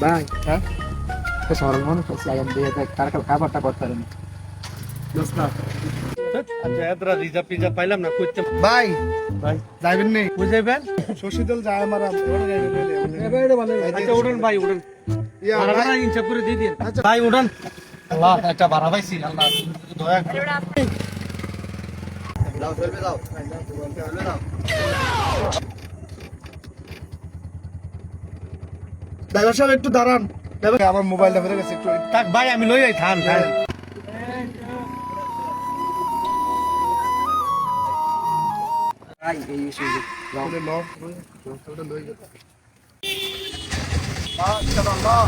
ভাই হ্যাঁ তো সরল মনে করছি আগাম দিয়ে তার খাবারটা করতে পারেন দোস্ত আচ্ছা এতরা রিজার্ভ টিজার্ভ পাইলাম না করতে ভাই ভাই যাইবেন নেই বুঝাইবেন শশীদল যায় আমার আচ্ছা উড়ান ভাই উড়ান ইয়া ভাড়াটা হিসাব করে দিয়ে দিন ভাই উড়ান আল্লাহ একটা ভাড়া পাইছি আল্লাহ দয়া করে দাও চলবে দাও চলবে দাও ড্রাইভার সাহেব একটু দাঁড়ান আমার মোবাইলটা ফেলে গেছে একটু থাক ভাই আমি লই যাই থান থান ভাই এই ইস্যু রাউন্ডে ল ওটা লই গেল মাশাআল্লাহ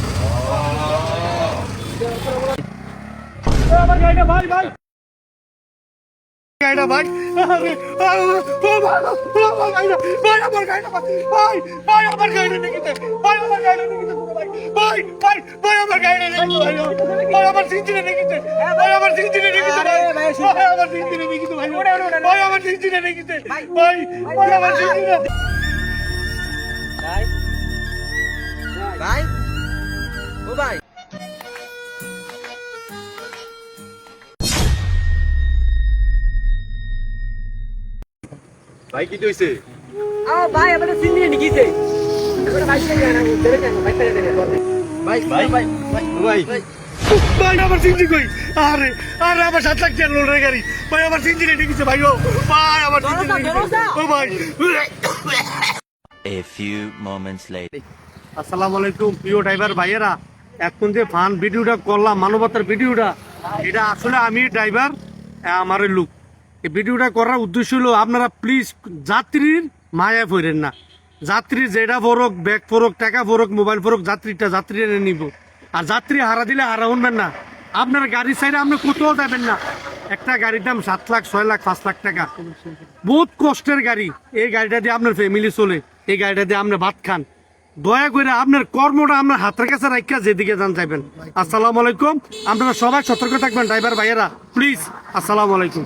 আমার গাড়িটা ভাই ভাই গাড়িটা ভাই আরে ভাই আমার গাড়িটা ভাই ভাই আমার গাড়িটা নিকিতে ভাই আমার গাড়িটা নিকিতে ভাই ভাই ভাই আমার গাড়িটা নিকিতে ভাই আমার সিনজিনে নিকিতে ভাই আমার সিনজিনে নিকিতে ভাই আমার সিনজিনে নিকিতে ভাই ভাই আমার সিনজিনে নিকিতে ভাই ভাই আমার সিনজিনে ভাই ভাই ও ভাই ভাই কি হইছে ভাই আমাদের সিন্দিয়ে নিকিছে এবারে ভাই থেকে না ধরে কেন ভাই থেকে ভাই ভাই ভাই ভাই ভাই আমার সিনজি কই আরে আরে আমার 7 লাখ টাকা লোনের গাড়ি ভাই আমার সিনজিনে নিকিছে ভাই ও ভাই আমার সিনজিনে নিকিছে ও ভাই A few moments later. আসসালামু আলাইকুম প্রিয় ড্রাইভার ভাইয়েরা এখন যে ফান ভিডিওটা করলাম মানবতার ভিডিওটা এটা আসলে আমি ড্রাইভার আমার লুক এই ভিডিওটা করার উদ্দেশ্য হলো আপনারা প্লিজ যাত্রীর মায়া ফেরেন না যাত্রীর যেটা ফরক ব্যাগ ফরক টাকা ফরক মোবাইল ফরক যাত্রী এনে নিব আর যাত্রী হারা দিলে হারা উঠবেন না আপনার গাড়ির সাইডে আপনি কোথাও যাবেন না একটা গাড়ির দাম 7 লাখ 6 লাখ 5 লাখ টাকা বহুত কষ্টের গাড়ি এই গাড়িটা দিয়ে আপনার ফ্যামিলি চলে এই গাড়িটা দিয়ে আপনি ভাত খান দয়া করে আপনার কর্মটা আপনার হাতের কাছে রাখা যেদিকে যান যাবেন আসসালামু আলাইকুম আপনারা সবাই সতর্ক থাকবেন ড্রাইভার ভাইয়েরা প্লিজ আসসালামু আলাইকুম